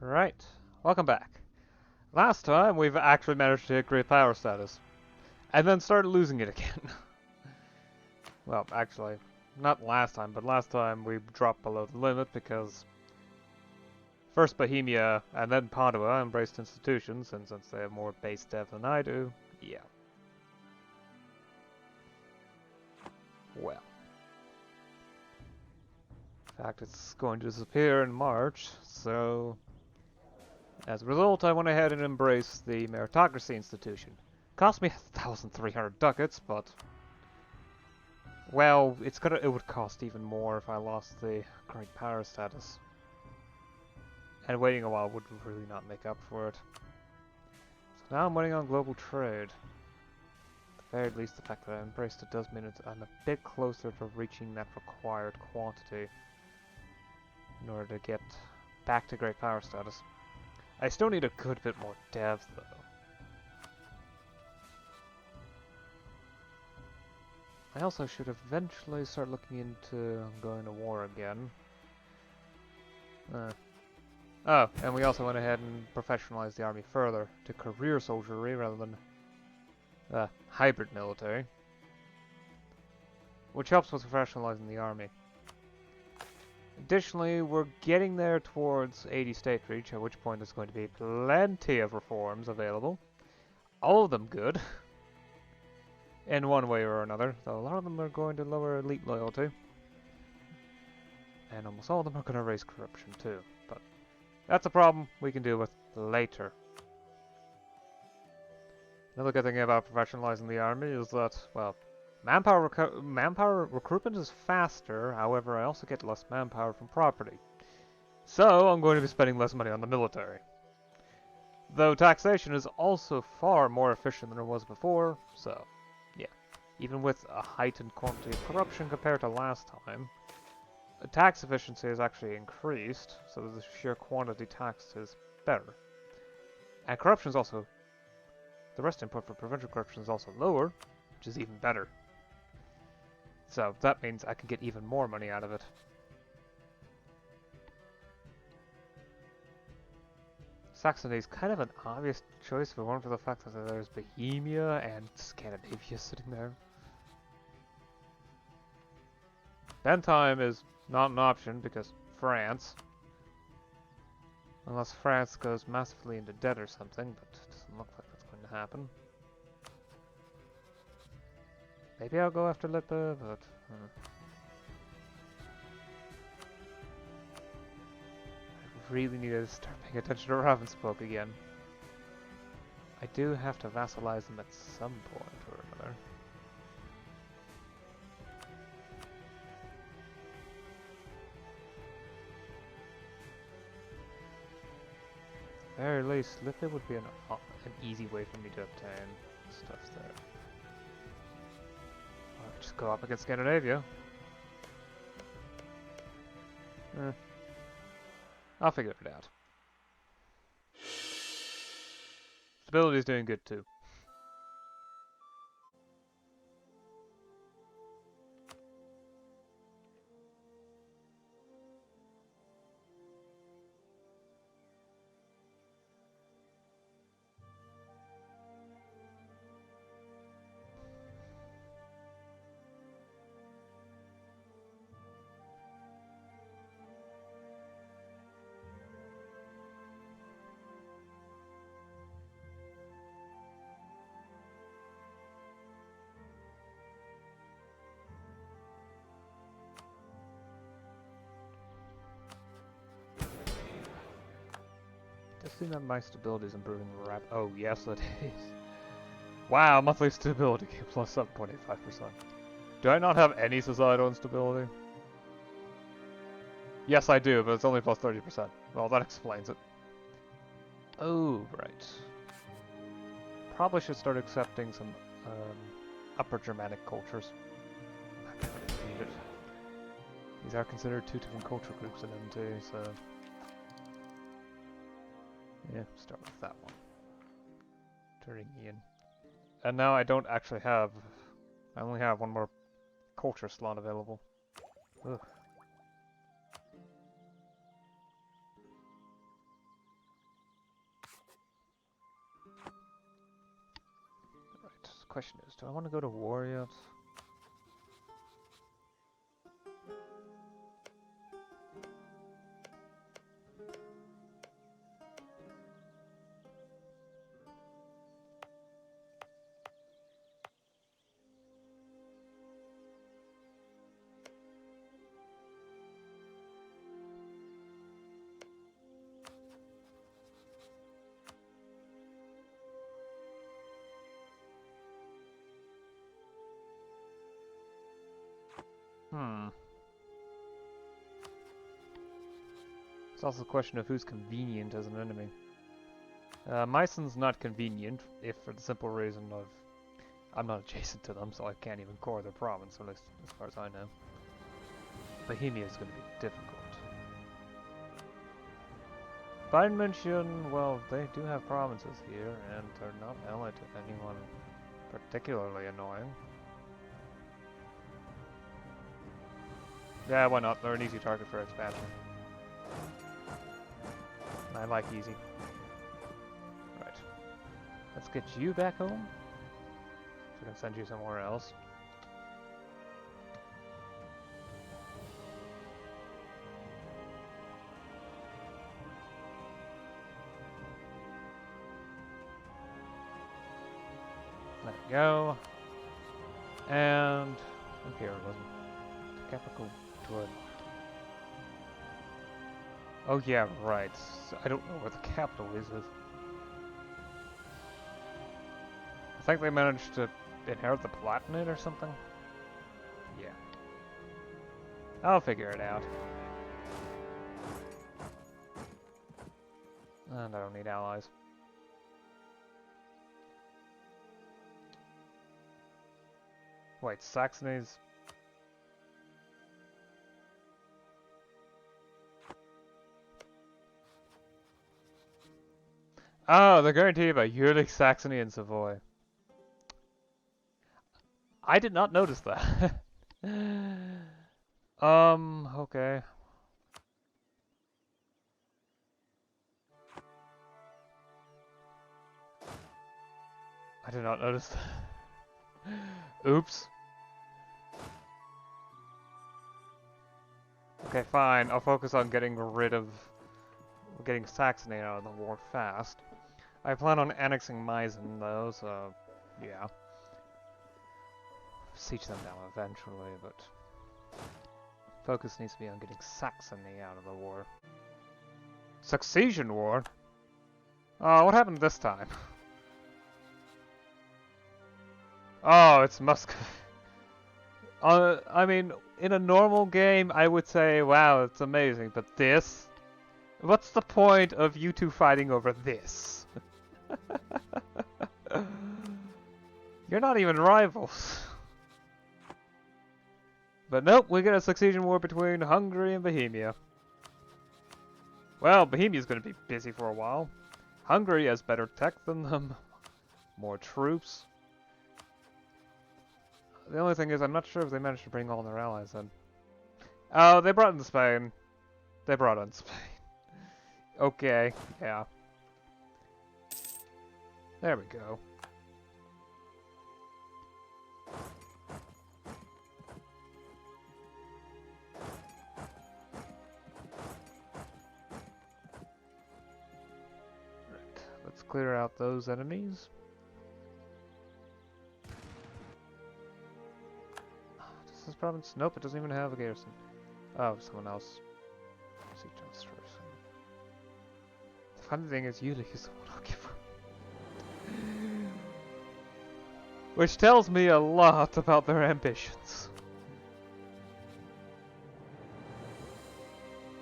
Right, welcome back. Last time we've actually managed to hit great power status, and then started losing it again. Well, actually, not last time, but last time we dropped below the limit because first Bohemia and then Padua embraced institutions, and since they have more base dev than I do, yeah. Well. In fact, it's going to disappear in March, so as a result, I went ahead and embraced the meritocracy institution. Cost me 1,300 ducats, but well, it would cost even more if I lost the great power status. And waiting a while would really not make up for it. So now I'm waiting on global trade. At the very least, the fact that I embraced it does mean I'm a bit closer to reaching that required quantity in order to get back to great power status. I still need a good bit more dev, though. I also should eventually start looking into going to war again. Oh, and we also went ahead and professionalized the army further to career soldiery rather than hybrid military, which helps with professionalizing the army. Additionally, we're getting there towards 80 state reach, at which point there's going to be plenty of reforms available. All of them good, in one way or another, though a lot of them are going to lower elite loyalty. And almost all of them are going to raise corruption too, but that's a problem we can deal with later. Another good thing about professionalizing the army is that, well, manpower recruitment is faster, however I also get less manpower from property. So I'm going to be spending less money on the military. Though taxation is also far more efficient than it was before, so yeah. Even with a heightened quantity of corruption compared to last time, tax efficiency has actually increased, so the sheer quantity taxed is better. And corruption is also, the rest input for provincial corruption is also lower, which is even better. So that means I can get even more money out of it. Saxony is kind of an obvious choice if it weren't for the fact that there's Bohemia and Scandinavia sitting there. Bentheim is not an option because France. Unless France goes massively into debt or something, but it doesn't look like that's going to happen. Maybe I'll go after Lippe, but... I really need to start paying attention to Ravensburg again. I do have to vassalize them at some point or another. At the very least, Lippe would be an easy way for me to obtain stuff there. Or just go up against Scandinavia. I'll figure it out. Stability's doing good too. Does seem that my stability is improving oh, yes it is. Wow, monthly stability plus up 25%. Do I not have any societal instability? Yes, I do, but it's only plus 30%. Well, that explains it. Oh, right. Probably should start accepting some Upper Germanic cultures. I don't really need it. These are considered two different culture groups in MT, so... yeah, start with that one. Turning Ian. And now I don't actually have... I only have one more culture slot available. Ugh. question is, do I want to go to war yet? It's also a question of who's convenient as an enemy. Meisen's not convenient, if for the simple reason of I'm not adjacent to them, so I can't even core their province, at least as far as I know. Bohemia is going to be difficult. Dithmarschen, well, they do have provinces here, and they're not allied to anyone particularly annoying. Yeah, why not? They're an easy target for expansion. I like easy. Right. Let's get you back home. So we can send you somewhere else. There we go. And imperialism. Capital good. Oh yeah, right. I don't know where the capital is. I think they managed to inherit the Palatinate or something. Yeah. I'll figure it out. And I don't need allies. Wait, Saxony's... Oh, the guarantee about yearly Saxony and Savoy. I did not notice that. Okay. I did not notice that. Oops. Okay, fine. I'll focus on getting rid of... getting Saxony out of the war fast. I plan on annexing Meissen, though, so... yeah. Siege them down eventually, but... focus needs to be on getting Saxony out of the war. Succession war? Oh, what happened this time? Oh, it's Muscovy. I mean, in a normal game, I would say, wow, it's amazing, but this? What's the point of you two fighting over this? You're not even rivals. But nope, we get a succession war between Hungary and Bohemia. Well, Bohemia's going to be busy for a while. Hungary has better tech than them, more troops. The only thing is, I'm not sure if they managed to bring all their allies in. Oh, they brought in Spain. They brought in Spain. Okay, yeah. There we go. Right, let's clear out those enemies. Does this province? Nope, it doesn't even have a garrison. Oh, someone else. Siege demonstration. The funny thing is, Jülich is the one occupied. Which tells me a lot about their ambitions.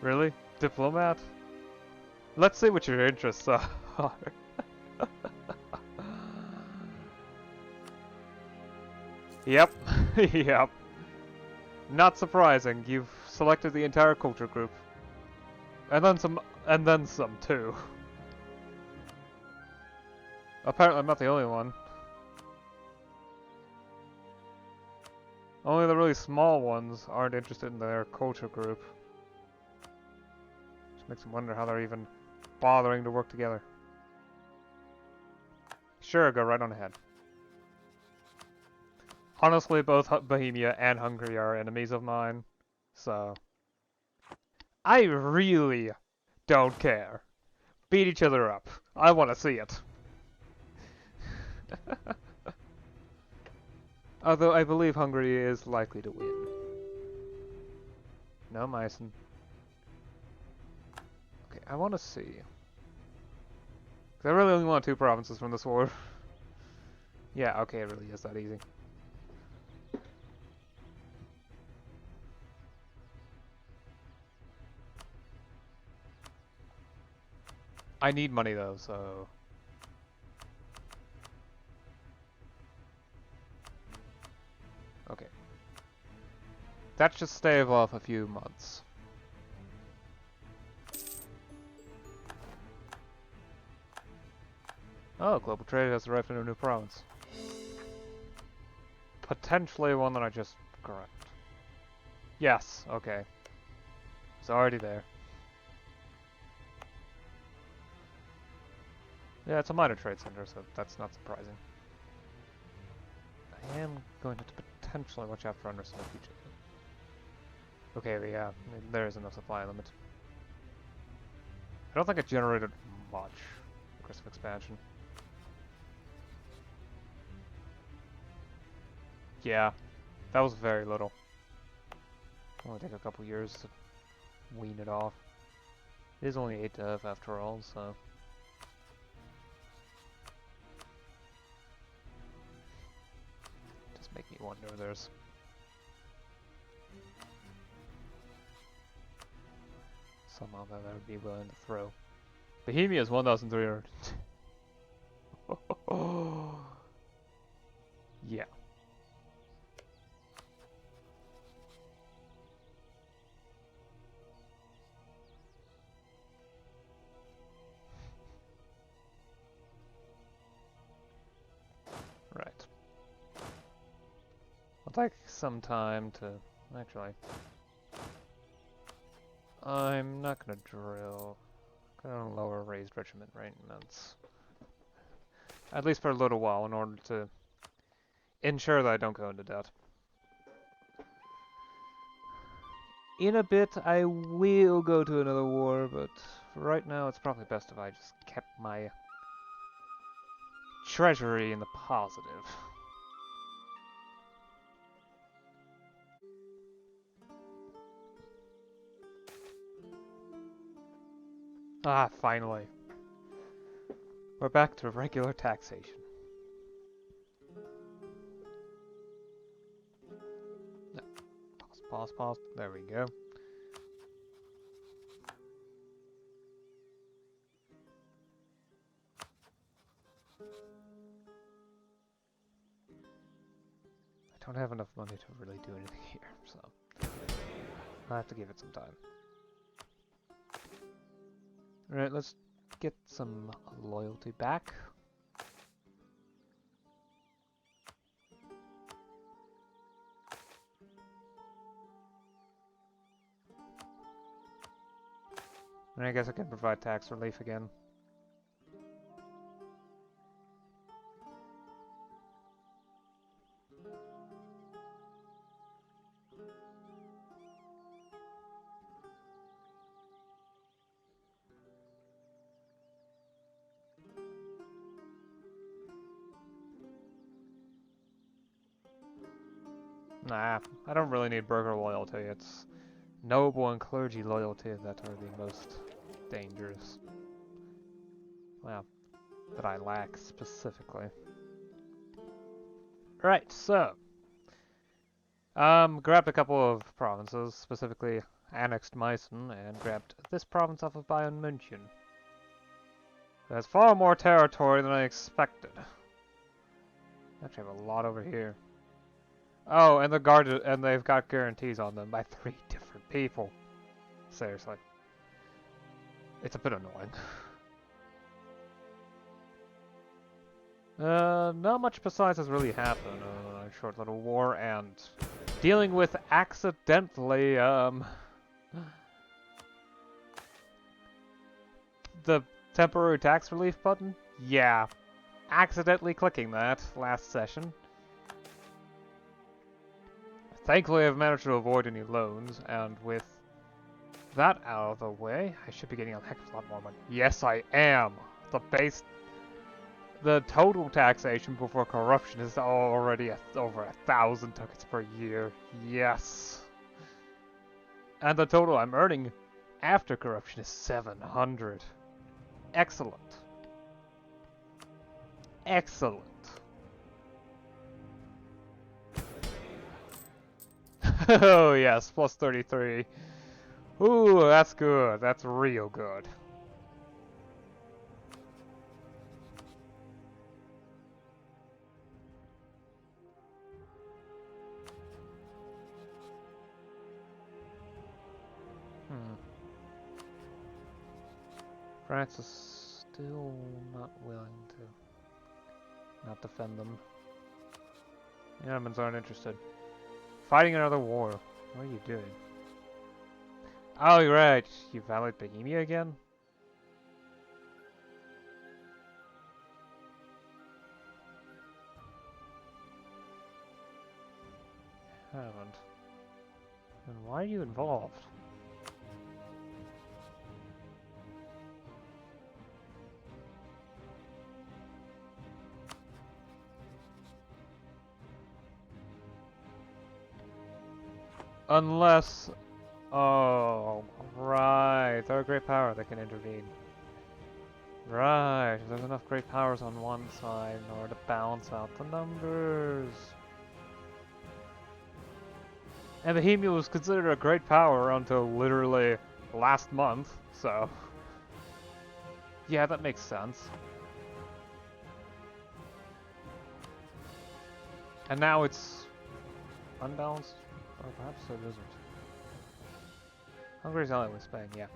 Really? Diplomat? Let's see what your interests are. Yep. Yep. Not surprising, you've selected the entire culture group. And then some too. Apparently I'm not the only one. Only the really small ones aren't interested in their culture group. Which makes me wonder how they're even bothering to work together. Sure, go right on ahead. Honestly, both Bohemia and Hungary are enemies of mine, so I really don't care. Beat each other up. I want to see it. Although I believe Hungary is likely to win. No, Meissen. Okay, I want to see. 'Cause I really only want 2 provinces from this war. Yeah, okay, it really is that easy. I need money though, so... Okay. That should stave off a few months. Oh, global trade has arrived in a new province. Potentially one that I just grabbed. Yes, okay. It's already there. Yeah, it's a minor trade center, so that's not surprising. I am going to potentially watch out for undersea future. Okay, yeah, there is enough supply limit. I don't think it generated much aggressive expansion. Yeah, that was very little. It'll only take a couple years to wean it off. It is only 8 dev after all, so... Just make me wonder there's... somehow that I would be willing to throw. Bohemia is 1,300. Yeah. Right. I'll take some time to... Actually... I'm not gonna drill. I'm gonna lower raised regiment maintenance. At least for a little while in order to ensure that I don't go into debt. In a bit I will go to another war, but for right now it's probably best if I just kept my treasury in the positive. Ah, finally. We're back to regular taxation. No. Pause. There we go. I don't have enough money to really do anything here, so I have to give it some time. Alright, let's get some loyalty back. And I guess I can provide tax relief again. Nah, I don't really need burgher loyalty. It's noble and clergy loyalty that are the most dangerous. Well, that I lack specifically. Right, so grabbed a couple of provinces, specifically annexed Meissen, and grabbed this province off of Bayern München. That's far more territory than I expected. Actually, I have a lot over here. Oh, and they've got guarantees on them by 3 different people. Seriously. It's a bit annoying. Not much besides has really happened. A short little war and dealing with accidentally, the temporary tax relief button? Yeah. Accidentally clicking that last session. Thankfully, I've managed to avoid any loans, and with that out of the way, I should be getting a heck of a lot more money. Yes, I am! The total taxation before corruption is already over 1,000 ducats per year. Yes! And the total I'm earning after corruption is 700. Excellent. Excellent. Oh yes, plus 33. Ooh, that's good. That's real good. France is still not willing to not defend them. The Ottomans aren't interested. Fighting another war. What are you doing? Oh, you're right. You valid Bohemia again? Haven't. Then why are you involved? Unless... Oh, right. They're a great power that can intervene. Right. There's enough great powers on one side in order to balance out the numbers. And Bohemia was considered a great power until literally last month, so... Yeah, that makes sense. And now it's... unbalanced? Or perhaps it isn't. Hungary's allied with Spain, yeah.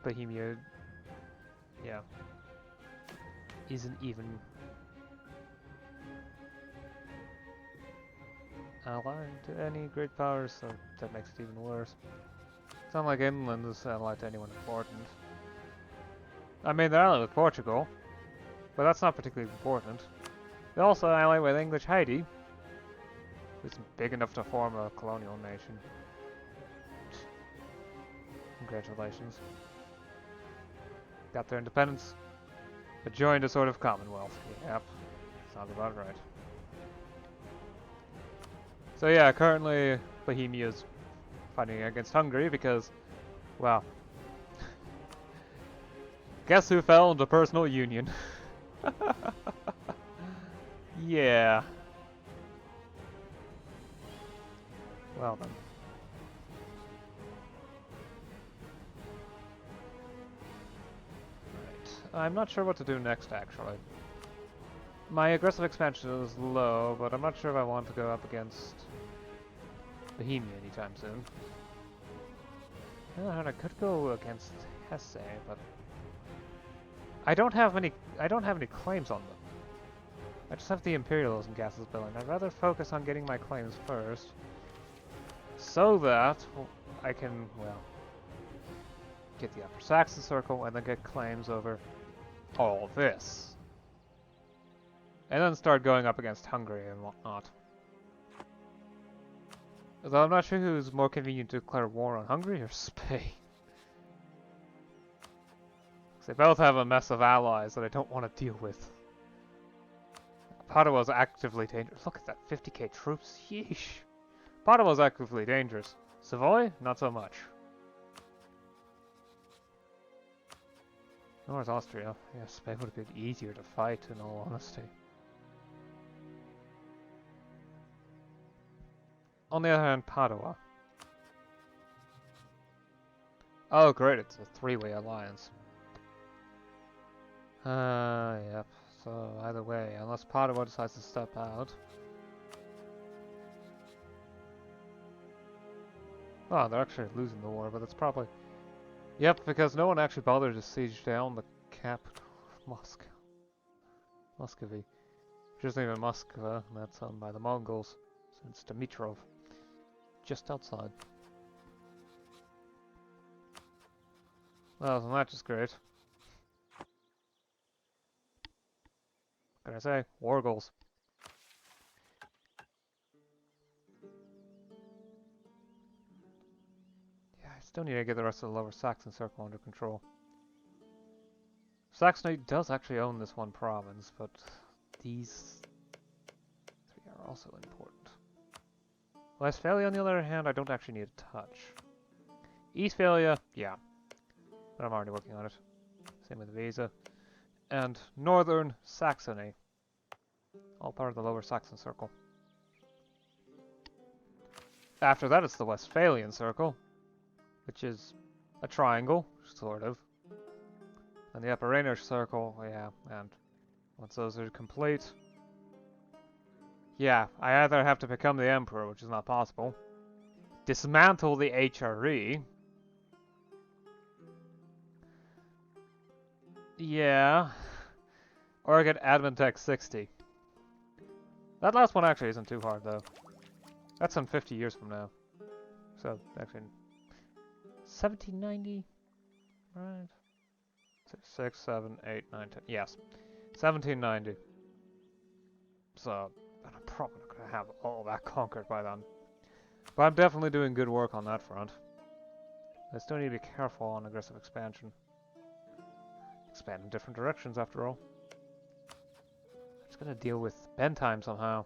Bohemia... yeah. Isn't even... allied to any great powers, so that makes it even worse. It's not like England is allied to anyone important. I mean, they're allied with Portugal, but that's not particularly important. They're also allied with English Haiti, who's big enough to form a colonial nation. Congratulations. Got their independence, but joined a sort of commonwealth. Yep, sounds about right. So yeah, currently Bohemia's fighting against Hungary because, well, guess who fell into personal union? Yeah. Well then. Right. I'm not sure what to do next, actually. My aggressive expansion is low, but I'm not sure if I want to go up against Bohemia anytime soon. I could go against Hesse, but I don't have any claims on them. I just have the imperialism gases billing. I'd rather focus on getting my claims first, so that I can, well, get the Upper Saxon Circle and then get claims over all this. And then start going up against Hungary and whatnot. Although I'm not sure who's more convenient to declare war on, Hungary or Spain. Because they both have a mess of allies that I don't want to deal with. Padua is actively dangerous. Look at that, 50k troops, yeesh. Padua is actively dangerous. Savoy, not so much. North Austria. Yeah, Spain would have been easier to fight, in all honesty. On the other hand, Padua. Oh great, it's a three-way alliance. Yep. So either way, unless Padua decides to step out. Oh, they're actually losing the war, but that's probably... Yep, because no one actually bothered to siege down the capital of Muscovy. Which isn't even Moskva, and that's owned by the Mongols. So it's Dimitrov. Just outside. Well, isn't that just great? What can I say? War goals. Still need to get the rest of the Lower Saxon Circle under control. Saxony does actually own this one province, but these three are also important. Westphalia, on the other hand, I don't actually need to touch. Eastphalia, yeah, but I'm already working on it. Same with Visa. And Northern Saxony, all part of the Lower Saxon Circle. After that, it's the Westphalian Circle, which is a triangle, sort of. And the Upper Rhenish Circle, yeah, and once those are complete, yeah, I either have to become the Emperor, which is not possible, dismantle the HRE, yeah, or I get Admin Tech 60. That last one actually isn't too hard, though. That's some 50 years from now. So, actually, 1790, right? 6, 7, 8, 9, 10. Yes, 1790. So, I'm probably not going to have all that conquered by then. But I'm definitely doing good work on that front. I still need to be careful on aggressive expansion. Expand in different directions, after all. I'm just going to deal with Bentheim somehow.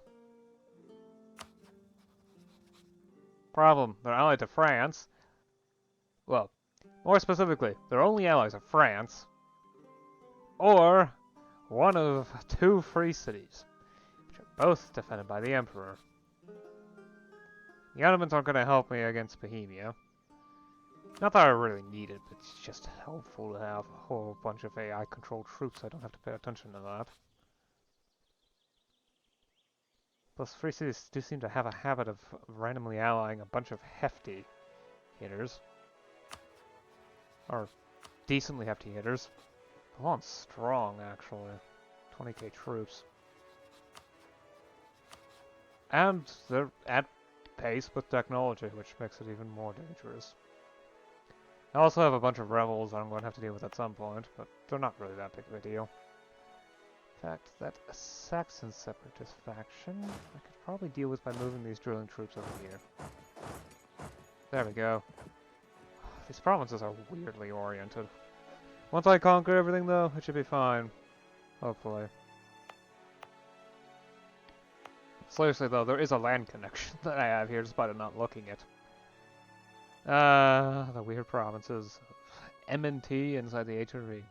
Problem, they're allied to France. Well, more specifically, they're only allies of France. Or one of two free cities, which are both defended by the Emperor. The Ottomans aren't going to help me against Bohemia. Not that I really need it, but it's just helpful to have a whole bunch of AI-controlled troops. I don't have to pay attention to that. Plus, free cities do seem to have a habit of randomly allying a bunch of hefty hitters. Or decently hefty hitters. Milan's strong, actually. 20k troops. And they're at pace with technology, which makes it even more dangerous. I also have a bunch of rebels I'm going to have to deal with at some point, but they're not really that big of a deal. In fact, that Saxon separatist faction, I could probably deal with by moving these drilling troops over here. There we go. These provinces are weirdly oriented. Once I conquer everything, though, it should be fine. Hopefully. Seriously, though, there is a land connection that I have here, despite it not looking it. The weird provinces of M&T inside the HRE.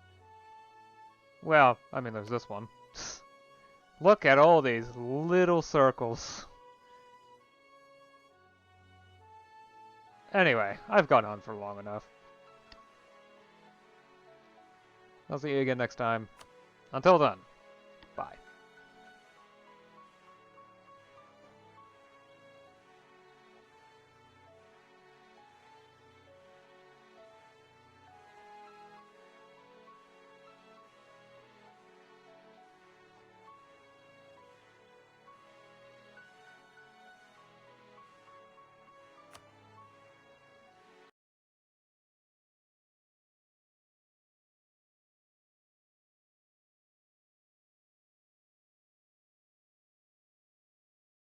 Well, I mean, there's this one. Look at all these little circles. Anyway, I've gone on for long enough. I'll see you again next time. Until then.